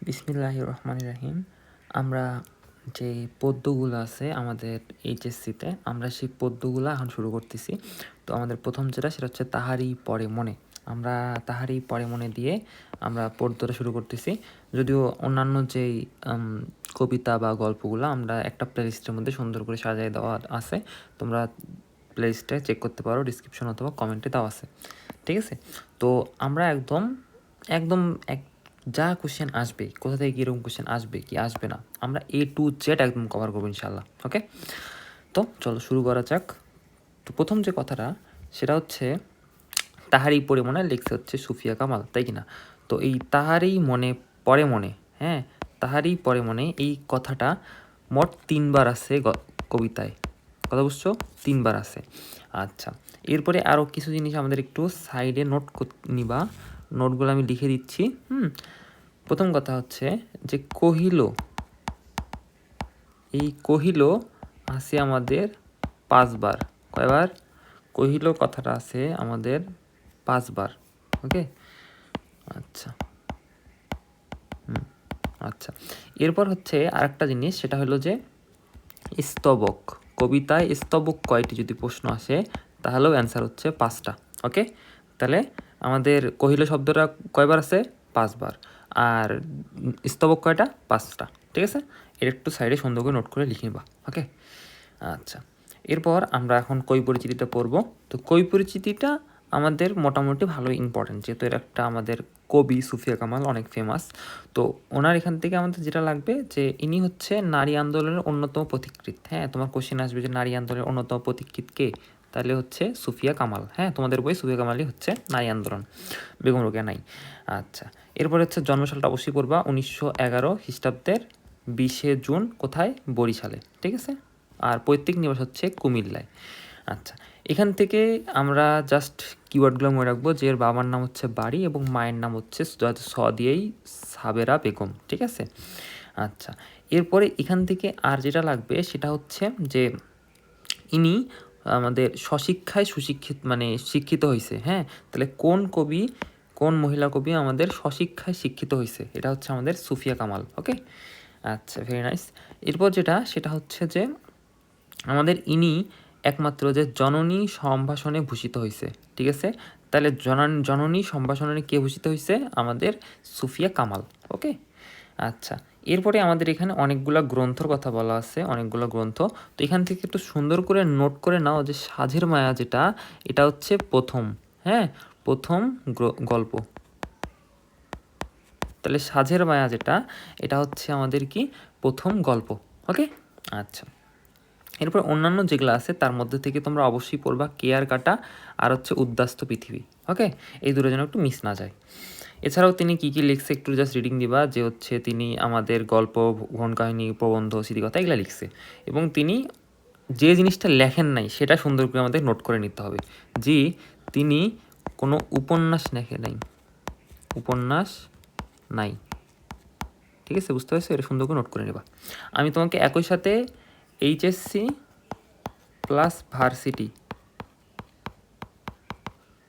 বিসমিল্লাহির রহমানির রহিম। আমরা যে পদ্যগুলো আছে আমাদের এইচএসসিতে, আমরা সেই পদ্যগুলো এখন শুরু করতেছি। তো আমাদের প্রথম যেটা সেটা হচ্ছে তাহারই পরে মনে। আমরা তাহারই পরে মনে দিয়ে আমরা পদ্যটা শুরু করতেছি। যদিও অন্যান্য যেই কবিতা বা গল্পগুলো আমরা একটা প্লেলিস্টের মধ্যে সুন্দর করে সাজিয়ে দেওয়া আছে, তোমরা প্লেলিস্টে চেক করতে পারো, ডিসক্রিপশন অথবা কমেন্টে দেওয়া আছে। ঠিক আছে, তো আমরা একদম একদম এক যা কোশ্চেন আসবে, কোথা থেকে কীরকম কোশ্চেন আসবে কি আসবে না, আমরা A to Z একদম কভার করবো ইনশাল্লাহ। ওকে, তো চলো শুরু করা যাক। তো প্রথম যে কথাটা সেটা হচ্ছে তাহারই পরে মনে লিখছে হচ্ছে সুফিয়া কামাল, তাই কি না? তো এই তাহারই মনে পরে মনে, হ্যাঁ, তাহারই পরে মনে এই কথাটা মোট 3বার আছে কবিতায়। কথা বুঝছো? 3বার আছে। আচ্ছা, এরপরে আরও কিছু জিনিস আমাদের একটু সাইডে নোট নিবা, নোটগুলো আমি লিখে দিচ্ছি। প্রথম কথা হচ্ছে যে কহিল, এই কহিল আছে আমাদের 5বার। কয়বার? কহিল কথাটা আছে আমাদের 5বার। ওকে, আচ্ছা আচ্ছা, এরপর হচ্ছে আরেকটা জিনিস, সেটা হলো যে স্তবক। কবিতায় স্তবক কয়টি যদি প্রশ্ন আসে তাহলেও অ্যান্সার হচ্ছে 5টা। ওকে, তাহলে আমাদের কহিল শব্দটা কয়বার আছে? 5বার। আর স্তবক কয়টা? 5টা। ঠিক আছে, এর একটু সাইডে সুন্দর করে নোট করে লিখে নিবা। ওকে, আচ্ছা, এরপর আমরা এখন কই পরিচিতিটা পড়ব। তো কই পরিচিতিটা আমাদের মোটামুটি ভালো ইম্পর্টেন্ট, যেহেতু এর একটা আমাদের কবি সুফিয়া কামাল অনেক ফেমাস। তো ওনার এখান থেকে আমাদের যেটা লাগবে যে ইনি হচ্ছে নারী আন্দোলনের অন্যতম পথিকৃৎ। হ্যাঁ, তোমার কোশ্চেন আসবে যে নারী আন্দোলনের অন্যতম পথিকৃৎ কে? তাহলে হচ্ছে সুফিয়া কামাল। হ্যাঁ, তোমাদের বই সুফিয়া কামালই হচ্ছে নারী আন্দোলন, বেগম রোকেয়া নাই। আচ্ছা, এরপরে হচ্ছে জন্মসালটা অবশ্যই করবা, 1911 খ্রিস্টাব্দের 20শে জুন। কোথায়? বরিশালে। ঠিক আছে, আর পৈতৃক নিবাস হচ্ছে কুমিল্লায়। আচ্ছা, এখান থেকে আমরা জাস্ট কিওয়ার্ডগুলো মনে রাখবো যে এর বাবার নাম হচ্ছে বাড়ি এবং মায়ের নাম হচ্ছে স দিয়েই সাবেরা বেগম। ঠিক আছে, আচ্ছা, এরপরে এখান থেকে আর যেটা লাগবে সেটা হচ্ছে যে ইনি আমাদের স্বশিক্ষায় সুশিক্ষিত, মানে শিক্ষিত হয়েছে। হ্যাঁ, তাহলে কোন কবি, কোন মহিলা কবি আমাদের স্বশিক্ষায় শিক্ষিত হয়েছে? এটা হচ্ছে আমাদের সুফিয়া কামাল। ওকে, আচ্ছা, ভেরি নাইস। এরপর যেটা সেটা হচ্ছে যে আমাদের ইনি একমাত্র যে জননী সম্ভাষণে ভূষিত হয়েছে। ঠিক আছে, তাহলে জননী সম্ভাষণে কে ভূষিত হয়েছে? আমাদের সুফিয়া কামাল। ওকে, আচ্ছা, এরপরে আমাদের এখানে অনেকগুলো গ্রন্থর কথা বলা আছে, অনেকগুলো গ্রন্থ। তো এখান থেকে একটু সুন্দর করে নোট করে নাও যে সাঝের মায়া যেটা, এটা হচ্ছে প্রথম, হ্যাঁ, প্রথম গল্প। তাহলে সাঝের মায়া যেটা, এটা হচ্ছে আমাদের কি? প্রথম গল্প। ওকে, আচ্ছা, এরপর অন্যান্য যেগুলো আছে তার মধ্যে থেকে তোমরা অবশ্যই পড়বা কেয়ার কাটা আর হচ্ছে উদ্বাস্ত পৃথিবী। ওকে, এই দুটো যেন একটু মিস না যায়। এছাড়াও তিনি কী কী লিখছে একটু জাস্ট রিডিং দিবা, যে হচ্ছে তিনি আমাদের গল্প, ভ্রমণ কাহিনী, প্রবন্ধ, স্মৃতিকথা এগুলো লিখছে। এবং তিনি যে জিনিসটা লেখেন নাই সেটা সুন্দর করে আমাদের নোট করে নিতে হবে, যে তিনি কোনো উপন্যাস লেখে নাই, উপন্যাস নাই। ঠিক আছে, বুঝতে পারছো? এটা সুন্দর করে নোট করে নেবা। আমি তোমাকে একই সাথে এইচএসসি প্লাস ভার্সিটি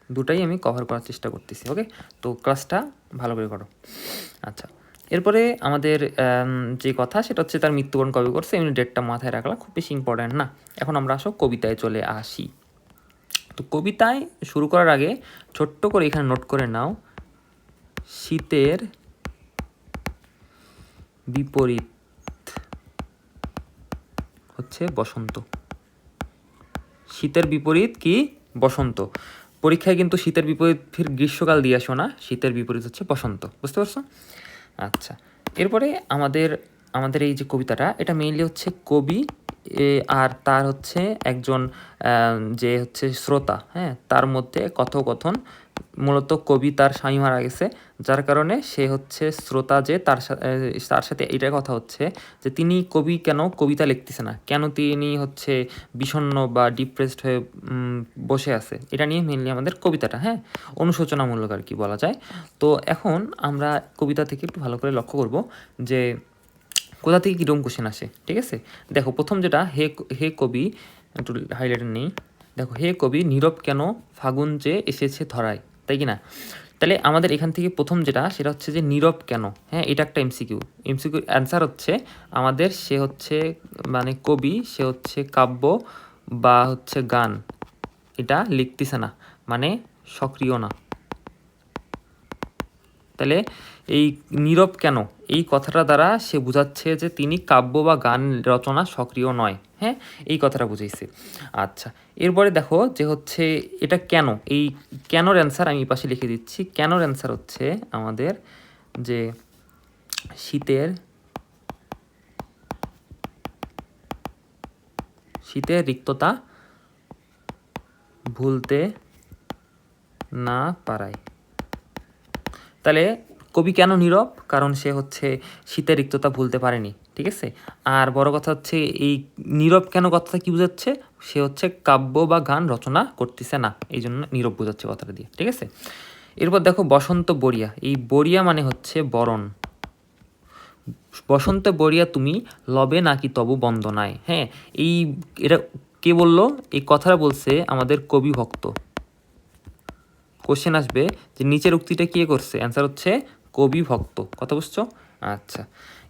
দুটাই আমি কভার করার চেষ্টা করতেছি। ওকে, তো ক্লাসটা ভালো করে করো। আচ্ছা, এরপরে আমাদের যে কথা সেটা হচ্ছে তার মৃত্যুবরণ কবে করছে, এমনি ডেটটা মাথায় রাখলা, খুব বেশি ইম্পর্ট্যান্ট না। এখন আমরা আসো কবিতায় চলে আসি। তো কবিতায় শুরু করার আগে ছোট্ট করে এখানে নোট করে নাও, শীতের বিপরীত হচ্ছে বসন্ত। শীতের বিপরীত কি? বসন্ত। পরীক্ষায় কিন্তু শীতের বিপরীত ফির গ্রীষ্মকাল দিয়ে আসো না, শীতের বিপরীত হচ্ছে বসন্ত। বুঝতে পারছো? আচ্ছা, এরপরে আমাদের আমাদের এই যে কবিতাটা, এটা মেইনলি হচ্ছে কবি আর তার হচ্ছে একজন যে হচ্ছে শ্রোতা, হ্যাঁ, তার মধ্যে কথোপকথন। মূলত কবি তার স্বামী মারা গেছে, যার কারণে সে হচ্ছে শ্রোতা, যে তার সাথে এইটাই কথা হচ্ছে যে তিনি কবি কেন কবিতা লিখতেছে না, কেন তিনি হচ্ছে বিষণ্ণ বা ডিপ্রেসড হয়ে বসে আছে, এটা নিয়ে মেনলি আমাদের কবিতাটা। হ্যাঁ, অনুশোচনামূলক আর কি বলা যায়। তো এখন আমরা কবিতা থেকে একটু ভালো করে লক্ষ্য করব যে কোথা থেকে কীরকম কোশ্চেন আসে। ঠিক আছে, দেখো প্রথম যেটা, হে কবি, একটু হাইলাইটার নেই। দেখো, হে কবি নীরব কেন ফাগুন যে এসেছে ধরায়, তাই কি না? তাহলে আমাদের এখান থেকে প্রথম যেটা সেটা হচ্ছে যে নীরব কেন, হ্যাঁ এটা একটা এমসিকিউ। এমসিকিউ অ্যান্সার হচ্ছে আমাদের সে হচ্ছে মানে কবি, সে হচ্ছে কাব্য বা হচ্ছে গান এটা লিখতেছে না, মানে সক্রিয় না। তাহলে এই নীরব কেন এই কথাটা দ্বারা সে বোঝাচ্ছে যে তিনি কাব্য বা গান রচনা সক্রিয় নয়, হ্যাঁ এই কথাটা বুঝাইছে। আচ্ছা, এরপরে দেখো যে হচ্ছে এটা কেন, এই কেনর অ্যান্সার আমি পাশে লিখে দিচ্ছি। কেনর অ্যান্সার হচ্ছে আমাদের যে শীতের রিক্ততা ভুলতে না পারায়। তাহলে কবি কেন নীরব, কারণ সে হচ্ছে শীতের রিক্ততা ভুলতে পারেনি, ঠিক আছে। আর বড় কথা হচ্ছে এই নীরব কেন কথাটা কি বোঝাচ্ছে, সে হচ্ছে কাব্য বা গান রচনা করতেছে না, এই জন্য নীরব বোঝাচ্ছে কথাটা দিয়ে, ঠিক আছে। এরপর দেখো বসন্ত বরিয়া, এই বরিয়া মানে হচ্ছে বরণ। বসন্ত বরিয়া তুমি লবে নাকি তবু বন্দনায়, হ্যাঁ এই এটা কে বললো, এই কথাটা বলছে আমাদের কবি ভক্ত। কোশ্চেন আসবে যে নিচের উক্তিটা কে করছে, অ্যান্সার হচ্ছে কবি ভক্ত, কথা বুঝছো। আচ্ছা,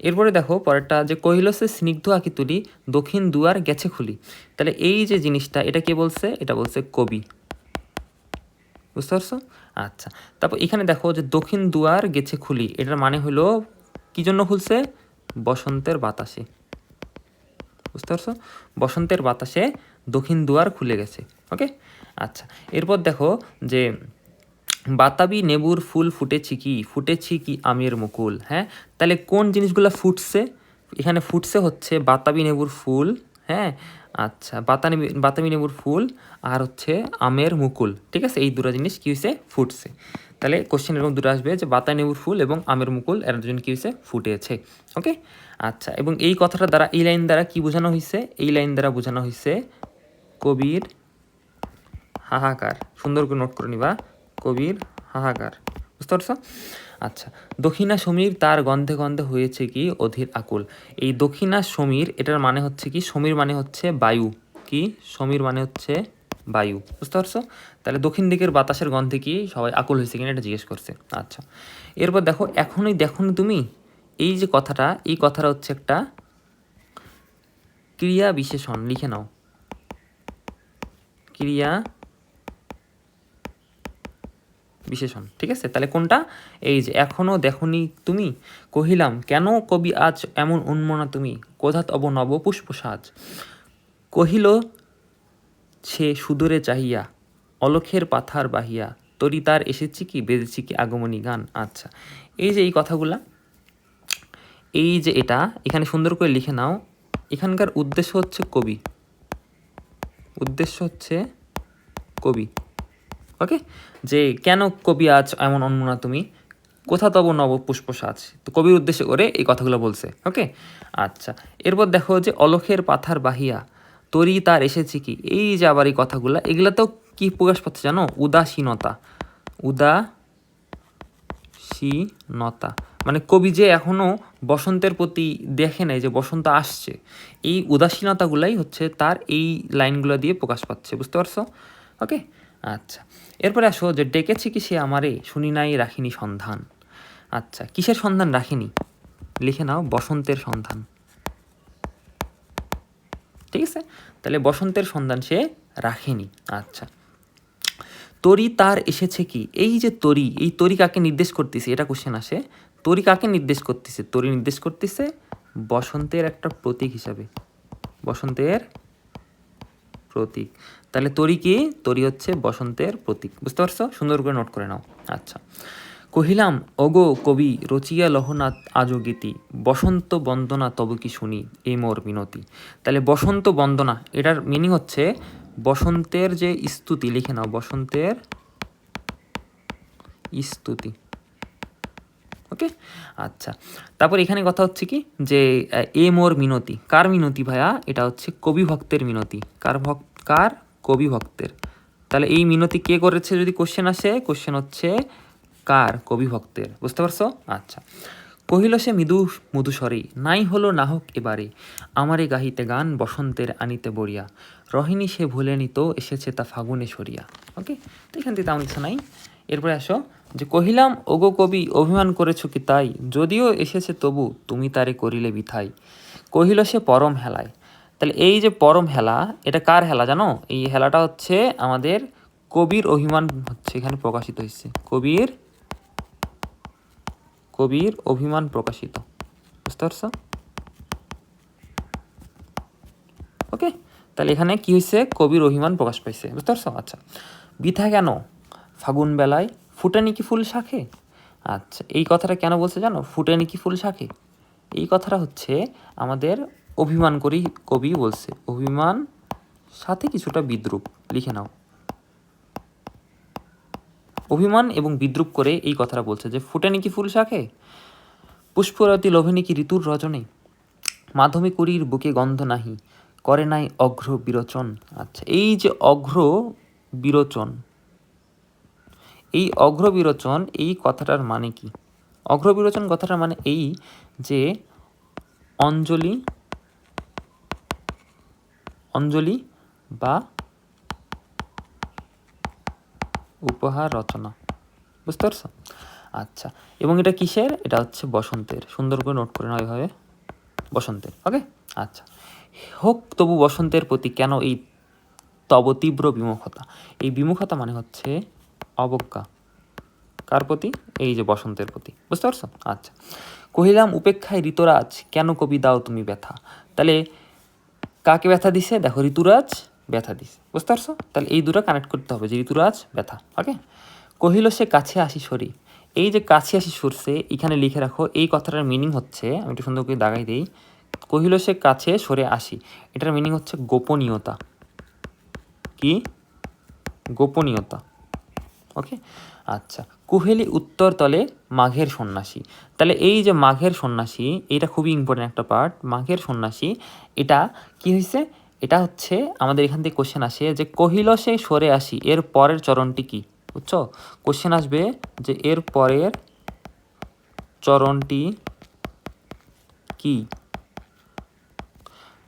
এরপরে দেখো পরেরটা যে কহিল সে স্নিগ্ধ আঁকি তুলি দক্ষিণ দুয়ার গেছে খুলি। তাহলে এই যে জিনিসটা এটা কে বলছে, এটা বলছে কবি, বুঝতে পারছো। আচ্ছা, তারপর এখানে দেখো যে দক্ষিণ দুয়ার গেছে খুলি, এটার মানে হলো কি জন্য খুলছে, বসন্তের বাতাসে, বুঝতে পারছো, বসন্তের বাতাসে দক্ষিণ দুয়ার খুলে গেছে। ওকে, আচ্ছা এরপর দেখো যে বাতাবি নেবুর ফুল ফুটেছি কি আমের মুকুল, হ্যাঁ তাহলে কোন জিনিসগুলো ফুটছে, এখানে ফুটছে হচ্ছে বাতাবি নেবুর ফুল, হ্যাঁ আচ্ছা বাতাবি নেবুর ফুল আর হচ্ছে আমের মুকুল, ঠিক আছে, এই দুটো জিনিস কী হয়েছে, ফুটছে। তাহলে কোশ্চেন এরকম দুটো আসবে যে বাতাবি নেবুর ফুল এবং আমের মুকুল এর দুজন কী হয়েছে, ফুটেছে। ওকে, আচ্ছা এবং এই কথাটা দ্বারা এই লাইন দ্বারা কি বোঝানো হয়েছে, এই লাইন দ্বারা বোঝানো হয়েছে কবির হাহাকার, সুন্দর করে নোট করে নিবা, কবির হাহাকার, বুঝতে পারছো। আচ্ছা, দক্ষিণা সমীর তার গন্ধে গন্ধে হয়েছে কি অধীর আকুল, এই দক্ষিণা সমীর এটার মানে হচ্ছে কি, সমীর মানে হচ্ছে বায়ু, কি সমীর মানে হচ্ছে বায়ু, বুঝতে পারছো। তাহলে দক্ষিণ দিকের বাতাসের গন্ধে কি সবাই আকুল হয়েছে কিনা এটা জিজ্ঞেস করছে। আচ্ছা, এরপর দেখো এখনই দেখো তুমি, এই যে কথাটা, এই কথাটা হচ্ছে একটা ক্রিয়া বিশেষণ, লিখে নাও, ক্রিয়া বিশেষণ, ঠিক আছে। তাহলে কোনটা, এই যে এখনও দেখনি তুমি, কহিলাম কেন কবি আজ এমন উন্মনা তুমি, কোথা তব নব পুষ্প সাজ, কহিল সে সুদূরে চাহিয়া অলখের পাথার বাহিয়া, তরি তার এসেছি কি বেজেছি কি আগমনী গান। আচ্ছা, এই যে এই কথাগুলা, এই যে এটা এখানে সুন্দর করে লিখে নাও, এখানকার উদ্দেশ্য হচ্ছে কবি, উদ্দেশ্য হচ্ছে কবি। ওকে, যে কেন কবি আজ এমন অন্মনা তুমি, কোথা তব নব পুষ্প সাজ, তো কবির উদ্দেশ্য করে এই কথাগুলো বলছে। ওকে, আচ্ছা এরপর দেখো যে অলখের পাথার বাহিয়া তরি তার এসেছে কি, এই যে আবার এই কথাগুলো, এগুলাতেও কি প্রকাশ পাচ্ছে জানো, উদাসীনতা, উদাসীনতা মানে কবি যে এখনও বসন্তের প্রতি দেখে নেয় যে বসন্ত আসছে, এই উদাসীনতাগুলাই হচ্ছে তার এই লাইনগুলো দিয়ে প্রকাশ পাচ্ছে, বুঝতে পারছো। ওকে, আচ্ছা এরপরে আসো যে ডেকেছে কি সে আমারে শুনি নাই রাখিনি সন্ধান। আচ্ছা, কিসের সন্ধান রাখিনি, লিখে নাও বসন্তের সন্ধান, ঠিক আছে। তাহলে বসন্তের সন্ধান সে রাখেনি। আচ্ছা, তরি তার এসেছে কি, এই যে তরি, এই তরি কাকে নির্দেশ করতেছে, এটা কোশ্চেন আসে, তরি কাকে নির্দেশ করতেছে, তরি নির্দেশ করতেছে বসন্তের একটা প্রতীক হিসাবে, বসন্তের প্রতীক। তাহলে তরি কি, তরি হচ্ছে বসন্তের প্রতীক, বুঝতে পারছো, সুন্দর করে নোট করে নাও। আচ্ছা, কহিলাম ওগো কবি রচিয়া লহনাথ আজো গীতি, বসন্ত বন্দনা তব কি শুনি এ মোর মিনতি। তাহলে বসন্ত বন্দনা এটার মিনিং হচ্ছে বসন্তের যে স্তুতি, লিখে নাও বসন্তের স্তুতি। ওকে, আচ্ছা তারপর এখানে কথা হচ্ছে কি যে এ মোর মিনতি, কার মিনতি ভাইয়া, এটা হচ্ছে কবি ভক্তের মিনতি, কার কবি ভক্তের। তাহলে এই মিনতি কে করেছে যদি কোশ্চেন আসে, কোশ্চেন হচ্ছে কার, কবি ভক্তের, বুঝতে পারছো। আচ্ছা, কহিল সে মধুস্বরে নাই হলো না হোক এবারে, আমারে গাহিতে গান বসন্তের আনিতে বরিয়া, রহিণী সে ভুলে নিত এসেছে তা ফাগুনে সরিয়া। ওকে, তো এখান থেকে তেমন কিছু নাই। এরপরে আসো যে কহিলাম ওগো কবি অভিমান করেছ কি তাই, যদিও এসেছে তবু তুমি তারে করিলে বিথাই, কহিল সে পরম হেলায়। তাহলে এই যে পরম হেলা, এটা কার হেলা জানো? এই হেলাটা হচ্ছে আমাদের কবির অভিমান হচ্ছে এখানে প্রকাশিত হয়েছে, কবির অভিমান প্রকাশিত, বুঝতে পারছো? ওকে, তাহলে এখানে কি হয়েছে? কবির অভিমান প্রকাশ পাইছে, বুঝতে পারছো? আচ্ছা, বিথা কেন ফাগুন বেলায় ফুটে নাকি ফুল শাখে। আচ্ছা, এই কথাটা কেন বলছে জানো? ফুটে নাকি ফুল শাখে, এই কথাটা হচ্ছে আমাদের অভিমান করি কবি বলছে, অভিমান সাথে কিছুটা বিদ্রুপ, লিখে নাও। অভিমান এবং বিদ্রুপ করে এই কথাটা বলছে যে ফুটে নাকি ফুল শাখে, পুষ্পরতি লোভে নাকি ঋতুর রজনে, মাধবী কুড়ির বুকে গন্ধ নাহি, করে নাই অঘ্র বিরোচন। আচ্ছা, এই যে অঘ্র বিরোচন, এই অঘ্র বিরোচন এই কথাটার মানে কি? অঘ্র বিরোচন কথাটার মানে এই যে অঞ্জলি বা উপহার রচনা, বুঝতে পারছো? আচ্ছা, এবং এটা কিসের? এটা হচ্ছে বসন্তের, সুন্দর করে নোট করে নাও এভাবে, বসন্তের। ওকে, আচ্ছা, হোক তবু বসন্তের প্রতি কেন এই তব তীব্র বিমুখতা। এই বিমুখতা মানে হচ্ছে অবজ্ঞা, কার প্রতি? এই যে বসন্তের প্রতি, বুঝতে পারছো? আচ্ছা, কহিলাম উপেক্ষায় ঋতুরাজ কেন কবি দাও তুমি ব্যথা। তাহলে কাকে ব্যথা দিছে? দেখো, ঋতুরাজ ব্যথা দিছে, বুঝতে পারছো? তাহলে এই দুটো কানেক্ট করতে হবে যে ঋতুরাজ ব্যথা। ওকে, কহিল সে কাছে আসি সরি, এই যে কাছে আসি সরছে এখানে লিখে রাখো, এই কথাটার মিনিং হচ্ছে, আমি একটু সুন্দর করে দাগাই দিই, কহিল সে কাছে সরে আসি, এটার মিনিং হচ্ছে গোপনীয়তা। কি? গোপনীয়তা। ওকে, আচ্ছা, কুহেলি উত্তর তলে মাঘের সন্ন্যাসী। তাহলে এই যে মাঘের সন্ন্যাসী, এটা খুবই ইম্পর্টেন্ট একটা পার্ট। মাঘের সন্ন্যাসী এটা কি হয়েছে? এটা হচ্ছে আমাদের এখান থেকে কোশ্চেন আসে যে কহিল সে সরে আসি, এর পরের চরণটি কি? বুঝছো? কোশ্চেন আসবে যে এর পরের চরণটি কি,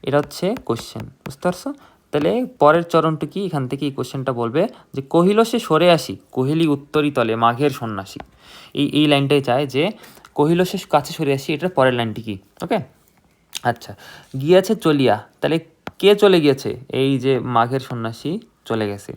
এটা হচ্ছে কোশ্চেন, বুঝতে পারছো? তাহলে পরের চরণটি কি, এখান থেকে এই কোশ্চেনটা বলবে যে কহিল সে সরে আসি, কহিলি উত্তরী তলে মাঘের সন্ন্যাসী। এই লাইনটাই চায় যে কহিল সে কাছে সরে আসি, এটার পরের লাইনটি কি? ওকে, আচ্ছা, গিয়েছে চলিয়া, তাহলে কে চলে গিয়েছে? এই যে মাঘের সন্ন্যাসী চলে গেছে।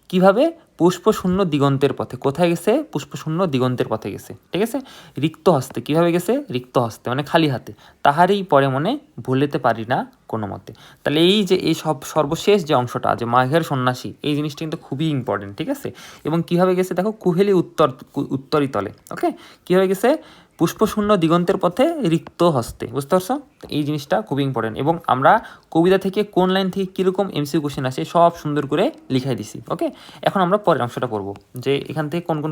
কিভাবে? পুষ্পশূন্য দিগন্তের পথে। কোথায় গেছে? পুষ্পশূন্য দিগন্তের পথে গেছে, ঠিক আছে? রিক্ত হস্তে, কিভাবে গেছে? রিক্ত হস্তে মানে খালি হাতে, তাহারই পরে মনে ভুলিতে পারি না কোনো মতে। তাহলে এই যে এই সর্বশেষ যে অংশটা যে মাঘের সন্ন্যাসী, এই জিনিসটা কিন্তু খুবই ইম্পর্টেন্ট, ঠিক আছে? এবং কিভাবে গেছে দেখো, কুহেলি উত্তরী তলে। ওকে, কীভাবে গেছে? পুষ্পশূন্য দিগন্তের পথে রিক্ত হস্তে, বুঝতে পারছো? এই জিনিসটা খুবই ইম্পর্টেন্ট, এবং আমরা কবিতা থেকে কোন লাইন থেকে কীরকম এমসিকিউ কোশ্চেন আসে সব সুন্দর করে লিখাই দিছি। ওকে, এখন আমরা পরের অংশটা পড়বো যে এখান থেকে কোন কোন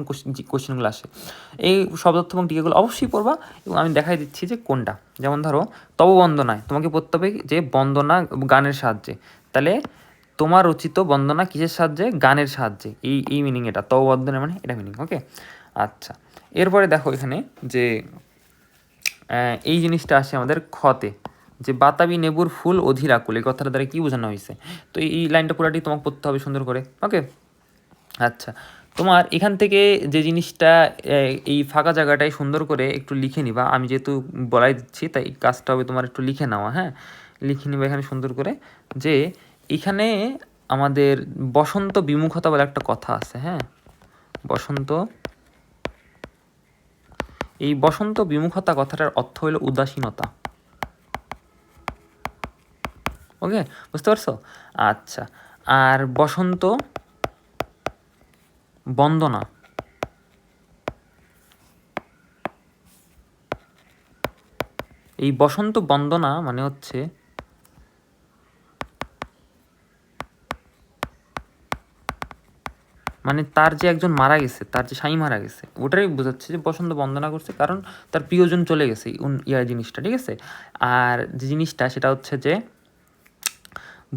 কোশ্চেনগুলো আসে। এই শব্দার্থ এবং টিকাগুলো অবশ্যই পড়বা, এবং আমি দেখাই দিচ্ছি যে কোনটা। যেমন ধরো, তব বন্দনায় তোমাকে পড়তে হবে যে বন্দনা গানের সাহায্যে। তাহলে তোমার রচিত বন্দনা কিসের সাহায্যে? গানের সাহায্যে। এই মিনিং, এটা তব বন্দনা মানে এটা মিনিং। ওকে, আচ্ছা, এরপরে দেখো এখানে যে এই জিনিসটা আসে আমাদের খতে, যে বাতাবি নেবুর ফুল অধীর আকুল, এই কথাটা দ্বারা কী বোঝানো হয়েছে? তো এই লাইনটা পুরাটি তোমাকে পড়তে হবে সুন্দর করে। ওকে, আচ্ছা, তোমার এখান থেকে যে জিনিসটা এই ফাঁকা জায়গাটায় সুন্দর করে একটু লিখে নিবা, আমি যেহেতু বলাই দিচ্ছি তাই কাজটা হবে তোমার একটু লিখে নেওয়া। হ্যাঁ, লিখে নিবা এখানে সুন্দর করে যে এখানে আমাদের বসন্ত বিমুখতা বলে একটা কথা আছে। হ্যাঁ, বসন্ত, এই বসন্ত বিমুখতা কথাটার অর্থ হলো উদাসীনতা। ওকে, বুঝতে পারছো? আচ্ছা, আর বসন্ত বন্দনা, এই বসন্ত বন্দনা মানে হচ্ছে মানে তার যে একজন মারা গেছে, তার যে স্বামী মারা গেছে, ওটাই বোঝাচ্ছে যে বসন্ত বন্দনা করছে, কারণ তার প্রিয়জন চলে গেছে, জিনিসটা, ঠিক আছে? আর যে জিনিসটা সেটা হচ্ছে যে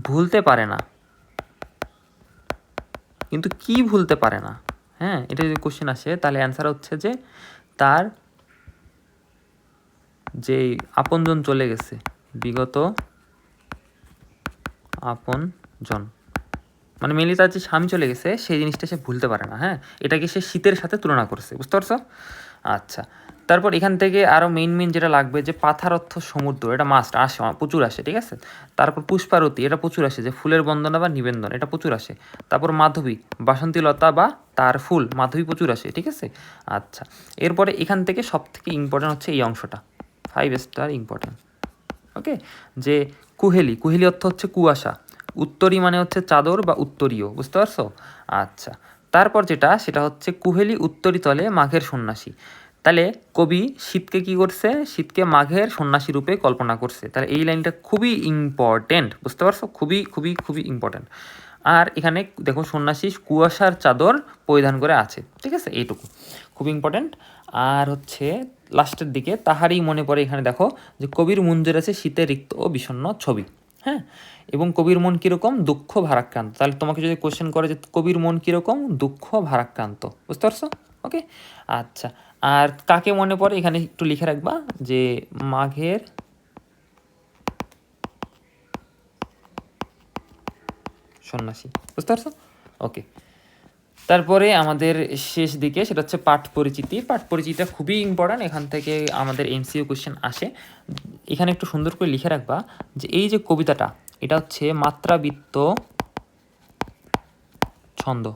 ভুলতে পারে না, কিন্তু কি ভুলতে পারে না? হ্যাঁ, এটা যদি কোশ্চেন আসে তাহলে অ্যান্সার হচ্ছে যে তার যে আপনজন চলে গেছে, বিগত আপনজন, মানে মেনলি তার যে স্বামী চলে গেছে সেই জিনিসটা সে ভুলতে পারে না, হ্যাঁ, এটাকে সে শীতের সাথে তুলনা করছে, বুঝতে পারছো? আচ্ছা, তারপর এখান থেকে আরও মেইন যেটা লাগবে যে পাথার অর্থ সমুদ্র, এটা মাস্ট আসে, প্রচুর আসে, ঠিক আছে। তারপর পুষ্পারতি, এটা প্রচুর আসে, যে ফুলের বন্দনা বা নিবেদন, এটা প্রচুর আসে। তারপর মাধবী, বাসন্তী লতা বা তার ফুল, মাধবী প্রচুর আসে, ঠিক আছে। আচ্ছা, এরপরে এখান থেকে সব থেকে ইম্পর্টেন্ট হচ্ছে এই অংশটা, 5 স্টার ইম্পর্টেন্ট, ওকে। যে কুহেলি, কুহেলি অর্থ হচ্ছে কুয়াশা, উত্তরী মানে হচ্ছে চাদর বা উত্তরীয়, বুঝতে পারছো? আচ্ছা, তারপর যেটা সেটা হচ্ছে কুহেলি উত্তরী তলে মাঘের সন্ন্যাসী। তাহলে কবি শীতকে কি করছে? শীতকে মাঘের সন্ন্যাসী রূপে কল্পনা করছে। তাহলে এই লাইনটা খুবই ইম্পর্টেন্ট, বুঝতে পারছো? খুবই খুবই খুবই ইম্পর্টেন্ট। আর এখানে দেখো সন্ন্যাসী কুয়াশার চাদর পরিধান করে আছে, ঠিক আছে, এইটুকু খুব ইম্পর্টেন্ট। আর হচ্ছে লাস্টের দিকে তাহারই মনে পড়ে, এখানে দেখো যে কবির মঞ্জুর আছে শীতে রিক্ত ও বিষণ্ণ ছবি, হ্যাঁ। এবং কবির মন কীরকম? দুঃখ ভারাক্রান্ত। তাহলে তোমাকে যদি কোশ্চেন করে যে কবির মন কীরকম? দুঃখ ভারাক্রান্ত, বুঝতে পারছো? ওকে, আচ্ছা। আর কাকে মনে পড়ে এখানে একটু লিখে রাখবা, যে মাঘের সন্ন্যাসী, বুঝতে পারছো? ওকে, তারপরে আমাদের শেষ দিকে সেটা হচ্ছে পাঠ পরিচিতি। পাঠ পরিচিতিটা খুবই ইম্পর্ট্যান্ট, এখান থেকে আমাদের এমসিকিউ কোশ্চেন আসে। এখানে একটু সুন্দর করে লিখে রাখবা যে এই যে কবিতাটা, এটা হচ্ছে মাত্রাবৃত্ত ছন্দ,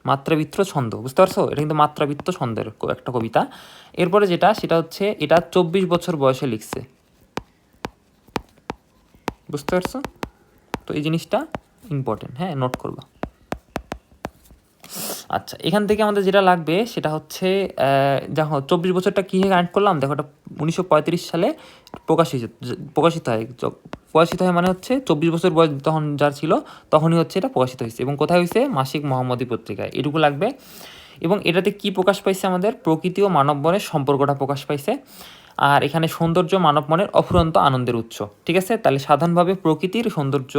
মাত্রাবৃত্ত ছন্দ, বুঝতে পারছো? এটা কিন্তু মাত্রাবৃত্ত ছন্দের একটা কবিতা। এরপরে যেটা সেটা হচ্ছে এটা 24 বছর বয়সে লিখছে, বুঝতে পারছো? তো এই জিনিসটা ইম্পর্টেন্ট, হ্যাঁ, নোট করবা। আচ্ছা, এখান থেকে আমাদের যেটা লাগবে সেটা হচ্ছে দেখো 24 বছরটা কী কানেক্ট করলাম, দেখো এটা 1935 সালে প্রকাশিত হয়। প্রকাশিত হয় মানে হচ্ছে 24 বছর বয়স তখন যার ছিল তখনই হচ্ছে এটা প্রকাশিত হয়েছে, এবং কোথায় হয়েছে? মাসিক মোহাম্মদী পত্রিকায়, এটুকু লাগবে। এবং এটাতে কি প্রকাশ পাইছে? আমাদের প্রকৃতি ও মানব মনের সম্পর্কটা প্রকাশ পাইছে। আর এখানে সৌন্দর্য মানব মনের অফুরন্ত আনন্দের উৎস, ঠিক আছে। তাহলে সাধারণভাবে প্রকৃতির সৌন্দর্য,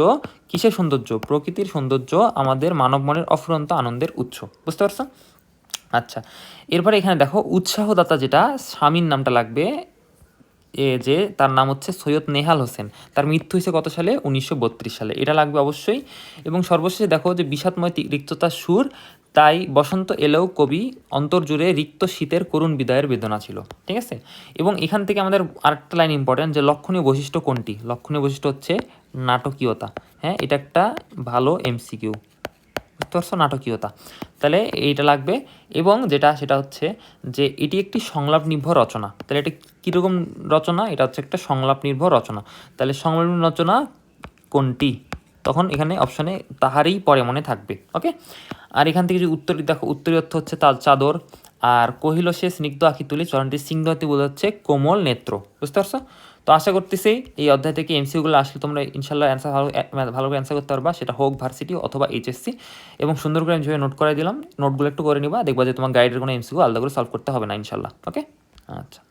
কিসের সৌন্দর্য? প্রকৃতির সৌন্দর্য আমাদের মানব মনের অফুরন্ত আনন্দের উৎস, বুঝতে পারছো? আচ্ছা, এরপরে এখানে দেখো উৎসাহদাতা, যেটা স্বামীর নামটা লাগবে, যে তার নাম হচ্ছে সৈয়দ নেহাল হোসেন, তার মৃত্যু হয়েছে কত সালে? 1932 সালে, এটা লাগবে অবশ্যই। এবং সর্বশেষে দেখো যে বিষাদময় রিক্ততার সুর, তাই বসন্ত এলেও কবি অন্তর্জুড়ে রিক্ত শীতের করুণ বিদায়ের বেদনা ছিল, ঠিক আছে। এবং এখান থেকে আমাদের আরেকটা লাইন ইম্পর্টেন্ট, যে লক্ষণীয় বৈশিষ্ট্য কোনটি? লক্ষণীয় বৈশিষ্ট্য হচ্ছে নাটকীয়তা, হ্যাঁ, এটা একটা ভালো এমসিকিউ, বুঝতে পারছো? নাটকীয়তা, তাহলে এইটা লাগবে। এবং যেটা সেটা হচ্ছে যে এটি একটি সংলাপ নির্ভর রচনা। তাহলে এটা কীরকম রচনা? এটা হচ্ছে একটা সংলাপ নির্ভর রচনা। তাহলে সংলাপ নির্ভর রচনা কোনটি? তখন এখানে অপশানে তাহারই পরে মনে থাকবে, ওকে। আর এখান থেকে যদি উত্তরটি দেখো, উত্তরী অর্থ হচ্ছে তার চাদর। আর কহিল সে স্নিগ্ধ আঁখি তুলি, চরণটি সিংহতি বোঝা হচ্ছে কোমল নেত্র, বুঝতে পারছো? তো আশা করতেছি এই অধ্যায় থেকে এমসিকিউগুলো আসলে তোমরা ইনশাল্লাহ অ্যান্সার ভালো করে অ্যান্সার করতে পারবা, সেটা হোক ভার্সিটি অথবা এইচএসসি। এবং সুন্দর করে আমি যেভাবে নোট করে দিলাম, নোটগুলো একটু করে নিবা, দেখবা যে তোমার গাইডের কোনো এমসিকিউ আলাদা করে সলভ করতে হবে না ইনশাল্লাহ, ওকে। আচ্ছা।